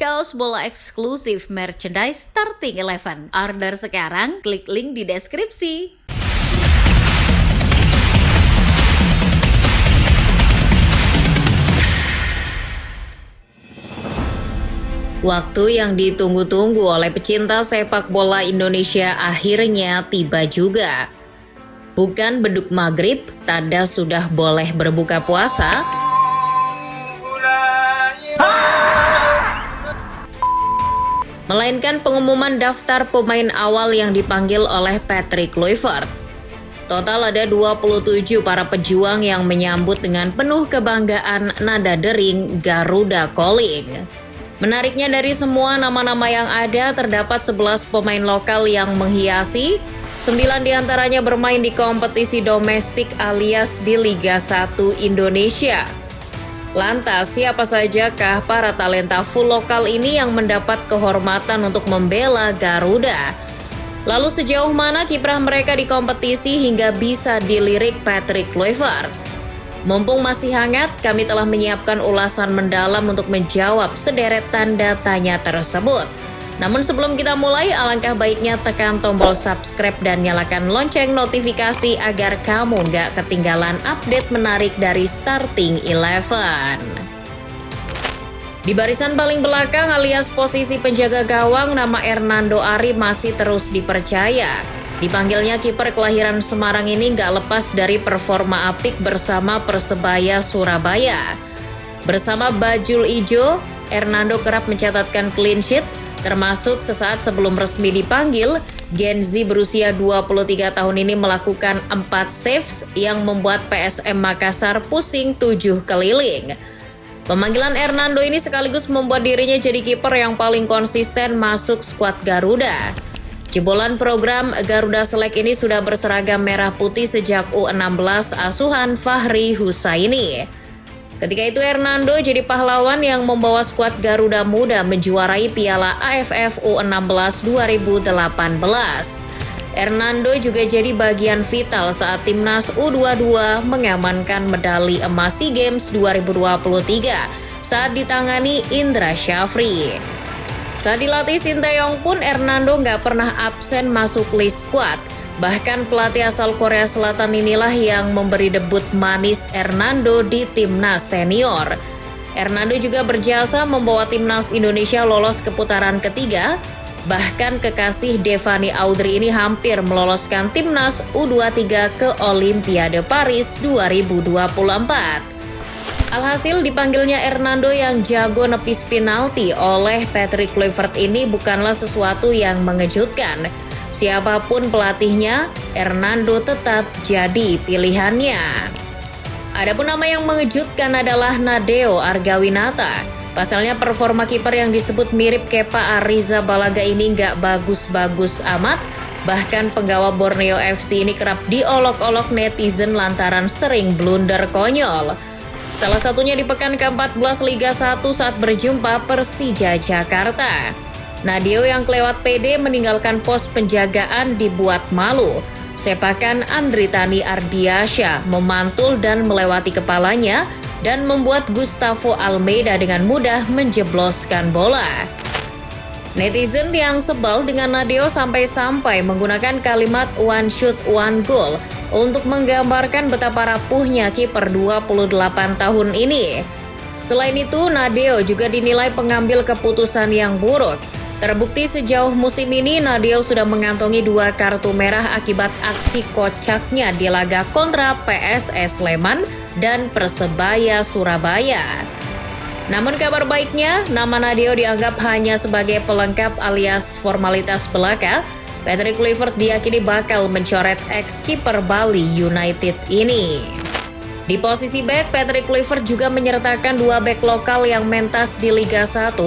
kaos bola eksklusif merchandise Starting Eleven. Order sekarang, klik link di deskripsi. Waktu yang ditunggu-tunggu oleh pecinta sepak bola Indonesia akhirnya tiba juga. Bukan beduk maghrib, tanda sudah boleh berbuka puasa. Melainkan pengumuman daftar pemain awal yang dipanggil oleh Patrick Kluivert. Total ada 27 para pejuang yang menyambut dengan penuh kebanggaan nada dering Garuda Calling. Menariknya dari semua nama-nama yang ada, terdapat 11 pemain lokal yang menghiasi, 9 diantaranya bermain di kompetisi domestik alias di Liga 1 Indonesia. Lantas, siapa sajakah para talenta full lokal ini yang mendapat kehormatan untuk membela Garuda? Lalu sejauh mana kiprah mereka di kompetisi hingga bisa dilirik Patrick Kluivert? Mumpung masih hangat, kami telah menyiapkan ulasan mendalam untuk menjawab sederet tanda tanya tersebut. Namun sebelum kita mulai, alangkah baiknya tekan tombol subscribe dan nyalakan lonceng notifikasi agar kamu nggak ketinggalan update menarik dari Starting Eleven. Di barisan paling belakang alias posisi penjaga gawang, nama Hernando Ari masih terus dipercaya. Dipanggilnya kiper kelahiran Semarang ini nggak lepas dari performa apik bersama Persebaya Surabaya. Bersama Bajul Ijo, Hernando kerap mencatatkan clean sheet, termasuk sesaat sebelum resmi dipanggil, Gen Z berusia 23 tahun ini melakukan 4 saves yang membuat PSM Makassar pusing 7 keliling. Pemanggilan Hernando ini sekaligus membuat dirinya jadi kiper yang paling konsisten masuk skuad Garuda. Jebolan program Garuda Select ini sudah berseragam merah putih sejak U16 asuhan Fahri Husaini. Ketika itu Hernando jadi pahlawan yang membawa skuad Garuda Muda menjuarai Piala AFF U16 2018. Hernando juga jadi bagian vital saat timnas U22 mengamankan medali emas SEA Games 2023 saat ditangani Indra Syafri. Saat dilatih Sinteyong pun Hernando nggak pernah absen masuk list squad. Bahkan pelatih asal Korea Selatan inilah yang memberi debut manis Hernando di timnas senior. Hernando juga berjasa membawa timnas Indonesia lolos ke putaran ketiga. Bahkan kekasih Devani Audrey ini hampir meloloskan timnas U23 ke Olimpiade Paris 2024. Alhasil dipanggilnya Hernando yang jago nepis penalti oleh Patrick Kluivert ini bukanlah sesuatu yang mengejutkan. Siapapun pelatihnya, Hernando tetap jadi pilihannya. Adapun nama yang mengejutkan adalah Nadeo Argawinata. Pasalnya performa kiper yang disebut mirip Kepa Arrizabalaga ini nggak bagus-bagus amat. Bahkan penggawa Borneo FC ini kerap diolok-olok netizen lantaran sering blunder konyol. Salah satunya di pekan ke-14 Liga 1 saat berjumpa Persija Jakarta. Nadeo yang kelewat PD meninggalkan pos penjagaan dibuat malu. Sepakan Andritani Ardiasyah memantul dan melewati kepalanya dan membuat Gustavo Almeida dengan mudah menjebloskan bola. Netizen yang sebel dengan Nadeo sampai-sampai menggunakan kalimat one shoot one goal untuk menggambarkan betapa rapuhnya kiper 28 tahun ini. Selain itu, Nadeo juga dinilai pengambil keputusan yang buruk. Terbukti sejauh musim ini, Nadeo sudah mengantongi 2 kartu merah akibat aksi kocaknya di laga kontra PSS Sleman dan Persebaya Surabaya. Namun kabar baiknya, nama Nadeo dianggap hanya sebagai pelengkap alias formalitas belaka. Patrick Kluivert diyakini bakal mencoret ex-kiper Bali United ini. Di posisi bek, Patrick Kluivert juga menyertakan 2 bek lokal yang mentas di Liga 1.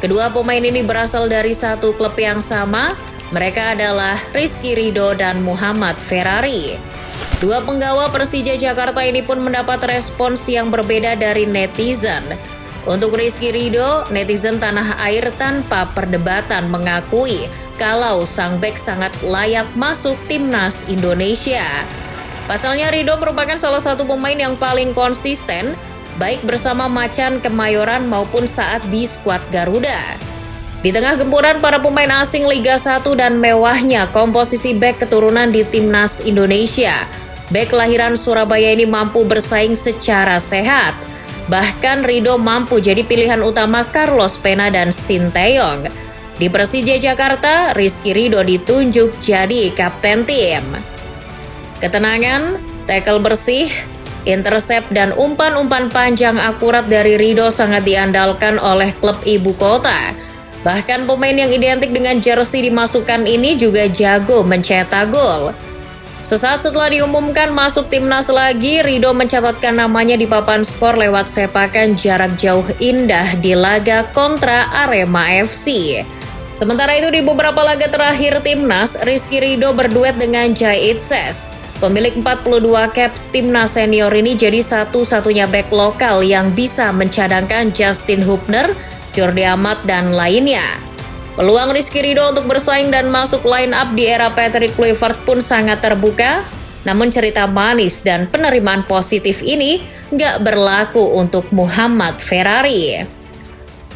Kedua pemain ini berasal dari satu klub yang sama. Mereka adalah Rizky Ridho dan Muhammad Ferrari. 2 penggawa Persija Jakarta ini pun mendapat respons yang berbeda dari netizen. Untuk Rizky Ridho, netizen tanah air tanpa perdebatan mengakui kalau sang bek sangat layak masuk timnas Indonesia. Pasalnya Ridho merupakan salah satu pemain yang paling konsisten. baik bersama Macan Kemayoran maupun saat di skuad Garuda. Di tengah gempuran para pemain asing Liga 1 dan mewahnya komposisi bek keturunan di Timnas Indonesia, bek kelahiran Surabaya ini mampu bersaing secara sehat. Bahkan Ridho mampu jadi pilihan utama Carlos Pena dan Sinteyong. Di Persija Jakarta, Rizky Ridho ditunjuk jadi kapten tim. Ketenangan, tackle bersih, intercept dan umpan-umpan panjang akurat dari Ridho sangat diandalkan oleh klub ibu kota. Bahkan pemain yang identik dengan jersey dimasukkan ini juga jago mencetak gol. Sesaat setelah diumumkan masuk timnas lagi, Ridho mencatatkan namanya di papan skor lewat sepakan jarak jauh indah di laga kontra Arema FC. Sementara itu di beberapa laga terakhir timnas, Rizky Ridho berduet dengan Jai Itses. Pemilik 42 caps timnas senior ini jadi satu-satunya bek lokal yang bisa mencadangkan Justin Hubner, Jordi Amat, dan lainnya. Peluang Rizky Ridho untuk bersaing dan masuk line up di era Patrick Kluivert pun sangat terbuka. Namun cerita manis dan penerimaan positif ini nggak berlaku untuk Muhammad Ferrari.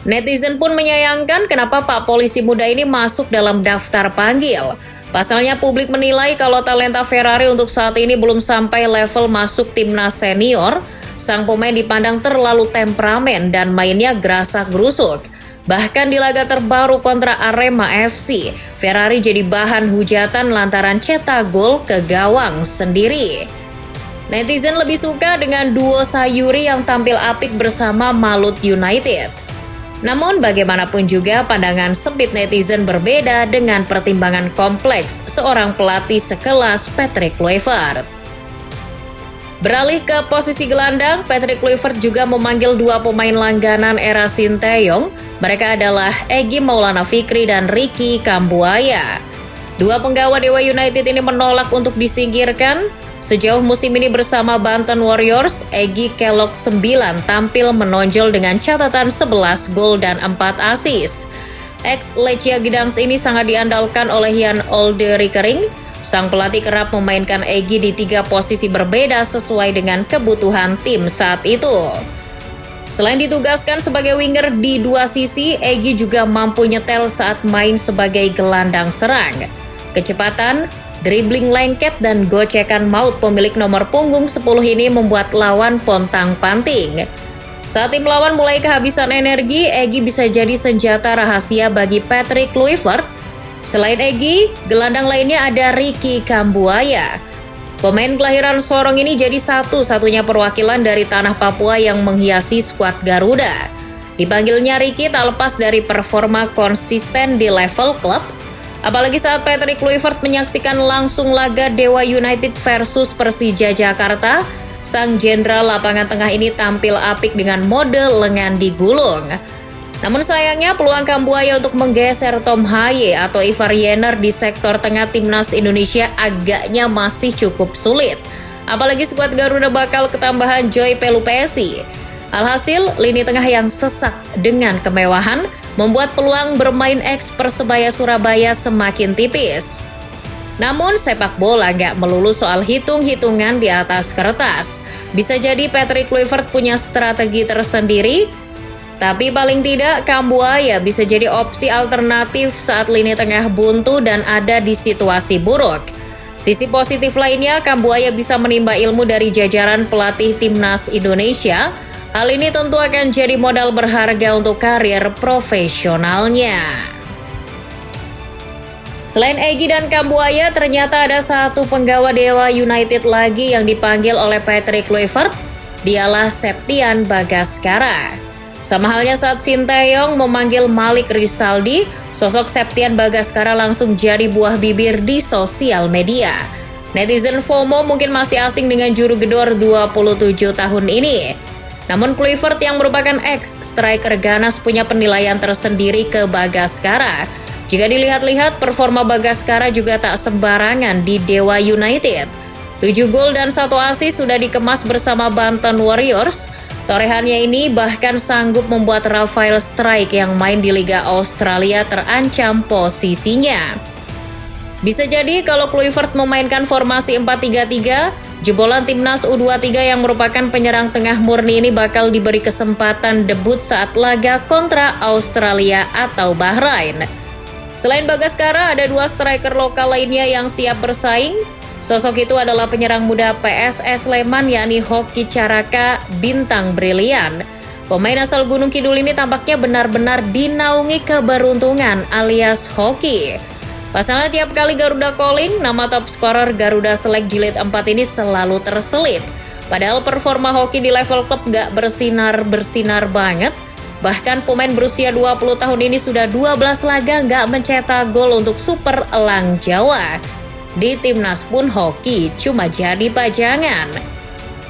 Netizen pun menyayangkan kenapa Pak Polisi muda ini masuk dalam daftar panggil. Pasalnya publik menilai kalau talenta Ferrari untuk saat ini belum sampai level masuk timnas senior. Sang pemain dipandang terlalu temperamen dan mainnya gerasak-gerusuk. Bahkan di laga terbaru kontra Arema FC, Ferrari jadi bahan hujatan lantaran cetak gol ke gawang sendiri. Netizen lebih suka dengan duo Sayuri yang tampil apik bersama Malut United. Namun bagaimanapun juga pandangan sempit netizen berbeda dengan pertimbangan kompleks seorang pelatih sekelas Patrick Kluivert. Beralih ke posisi gelandang, Patrick Kluivert juga memanggil dua pemain langganan era Sinteyong. Mereka adalah Egy Maulana Fikri dan Ricky Kambuaya. Dua penggawa Dewa United ini menolak untuk disingkirkan. Sejauh musim ini bersama Banten Warriors, Egy Kelok 9 tampil menonjol dengan catatan 11 gol dan 4 assist. Ex-Lechia Gdansk ini sangat diandalkan oleh Jan Olde Rickering. Sang pelatih kerap memainkan Egy di 3 posisi berbeda sesuai dengan kebutuhan tim saat itu. Selain ditugaskan sebagai winger di 2 sisi, Egy juga mampu nyetel saat main sebagai gelandang serang. Kecepatan, dribbling lengket dan gocekan maut pemilik nomor punggung 10 ini membuat lawan pontang-panting. Saat tim lawan mulai kehabisan energi, Egy bisa jadi senjata rahasia bagi Patrick Kluivert. Selain Egy, gelandang lainnya ada Ricky Kambuaya. Pemain kelahiran Sorong ini jadi satu-satunya perwakilan dari tanah Papua yang menghiasi skuad Garuda. Dipanggilnya Ricky tak lepas dari performa konsisten di level klub. Apalagi saat Patrick Kluivert menyaksikan langsung laga Dewa United versus Persija Jakarta, sang jenderal lapangan tengah ini tampil apik dengan mode lengan digulung. Namun sayangnya peluang Kambuaya untuk menggeser Tom Haye atau Ivar Jenner di sektor tengah timnas Indonesia agaknya masih cukup sulit. Apalagi skuad Garuda bakal ketambahan Joy Pelupesi. Alhasil, lini tengah yang sesak dengan kemewahan membuat peluang bermain ex Persebaya Surabaya semakin tipis. Namun sepak bola nggak melulu soal hitung-hitungan di atas kertas. Bisa jadi Patrick Kluivert punya strategi tersendiri, tapi paling tidak Kambuaya bisa jadi opsi alternatif saat lini tengah buntu dan ada di situasi buruk. Sisi positif lainnya, Kambuaya bisa menimba ilmu dari jajaran pelatih timnas Indonesia. Hal ini tentu akan jadi modal berharga untuk karir profesionalnya. Selain Egy dan Kambuaya, ternyata ada satu penggawa Dewa United lagi yang dipanggil oleh Patrick Kluivert. Dialah Septian Bagaskara. Sama halnya saat Sinteyong memanggil Malik Rizaldi, sosok Septian Bagaskara langsung jadi buah bibir di sosial media. Netizen FOMO mungkin masih asing dengan juru gedor 27 tahun ini. Namun Kluivert yang merupakan ex-striker ganas punya penilaian tersendiri ke Bagaskara. Jika dilihat-lihat, performa Bagaskara juga tak sembarangan di Dewa United. 7 gol dan 1 assist sudah dikemas bersama Banten Warriors. Torehannya ini bahkan sanggup membuat Rafael Strijk yang main di Liga Australia terancam posisinya. Bisa jadi kalau Kluivert memainkan formasi 4-3-3, Jebolan Timnas U23 yang merupakan penyerang tengah murni ini bakal diberi kesempatan debut saat laga kontra Australia atau Bahrain. Selain Bagaskara, ada 2 striker lokal lainnya yang siap bersaing. Sosok itu adalah penyerang muda PSS Sleman yakni Hoki Caraka bintang brilian. Pemain asal Gunung Kidul ini tampaknya benar-benar dinaungi keberuntungan alias hoki. Pasalnya tiap kali Garuda calling, nama top scorer Garuda Select Jilid 4 ini selalu terselip. Padahal performa hoki di level klub gak bersinar-bersinar banget. Bahkan pemain berusia 20 tahun ini sudah 12 laga gak mencetak gol untuk Super Elang Jawa. Di timnas pun hoki cuma jadi pajangan.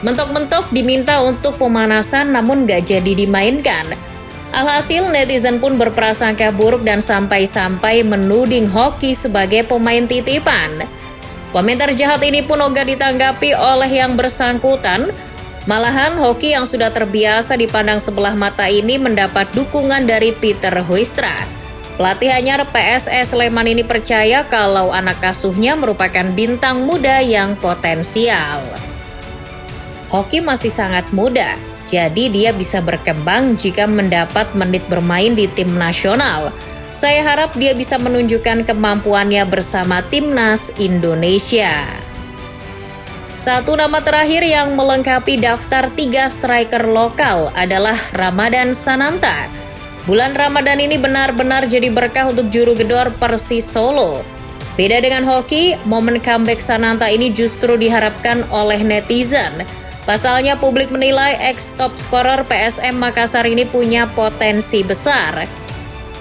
Mentok-mentok diminta untuk pemanasan namun gak jadi dimainkan. Alhasil netizen pun berprasangka buruk dan sampai-sampai menuding hoki sebagai pemain titipan. Komentar jahat ini pun ogah ditanggapi oleh yang bersangkutan. Malahan hoki yang sudah terbiasa dipandang sebelah mata ini mendapat dukungan dari Peter Huistra. Pelatih anyar PSS Sleman ini percaya kalau anak asuhnya merupakan bintang muda yang potensial. Hoki masih sangat muda, jadi dia bisa berkembang jika mendapat menit bermain di tim nasional. Saya harap dia bisa menunjukkan kemampuannya bersama Timnas Indonesia. Satu nama terakhir yang melengkapi daftar 3 striker lokal adalah Ramadan Sananta. Bulan Ramadan ini benar-benar jadi berkah untuk juru gedor Persis Solo. Beda dengan hoki, momen comeback Sananta ini justru diharapkan oleh netizen. Pasalnya publik menilai ex-top scorer PSM Makassar ini punya potensi besar.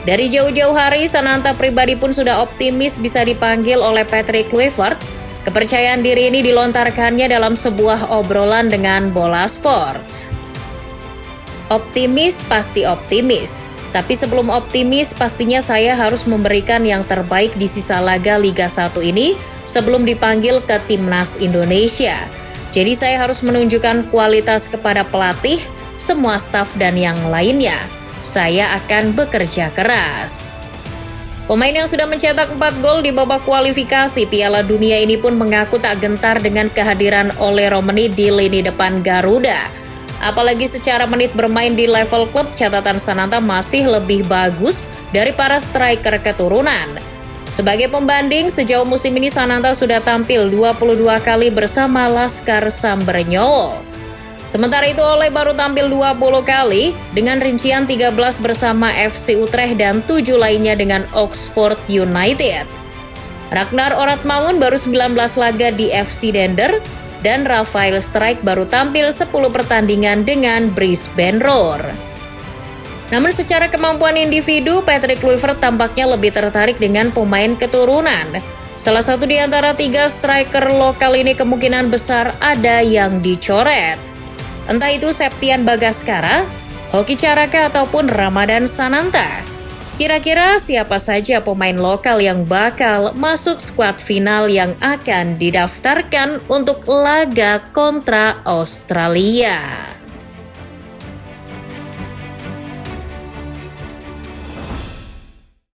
Dari jauh-jauh hari, Sananta pribadi pun sudah optimis bisa dipanggil oleh Patrick Kluivert. Kepercayaan diri ini dilontarkannya dalam sebuah obrolan dengan Bola Sports. Optimis pasti optimis, tapi sebelum optimis pastinya saya harus memberikan yang terbaik di sisa laga Liga 1 ini sebelum dipanggil ke Timnas Indonesia. Jadi saya harus menunjukkan kualitas kepada pelatih, semua staf dan yang lainnya. Saya akan bekerja keras. Pemain yang sudah mencetak 4 gol di babak kualifikasi Piala Dunia ini pun mengaku tak gentar dengan kehadiran Ole Romeni di lini depan Garuda. Apalagi secara menit bermain di level klub, catatan Sananta masih lebih bagus dari para striker keturunan. Sebagai pembanding, sejauh musim ini Sananta sudah tampil 22 kali bersama Laskar Sambernyowo. Sementara itu Ole baru tampil 20 kali dengan rincian 13 bersama FC Utrecht dan 7 lainnya dengan Oxford United. Ragnar Oratmangun baru 19 laga di FC Dender dan Rafael Strijk baru tampil 10 pertandingan dengan Brisbane Roar. Namun secara kemampuan individu, Patrick Kluivert tampaknya lebih tertarik dengan pemain keturunan. Salah satu di antara 3 striker lokal ini kemungkinan besar ada yang dicoret. Entah itu Septian Bagaskara, Hoki Caraka ataupun Ramadan Sananta. Kira-kira siapa saja pemain lokal yang bakal masuk skuad final yang akan didaftarkan untuk laga kontra Australia?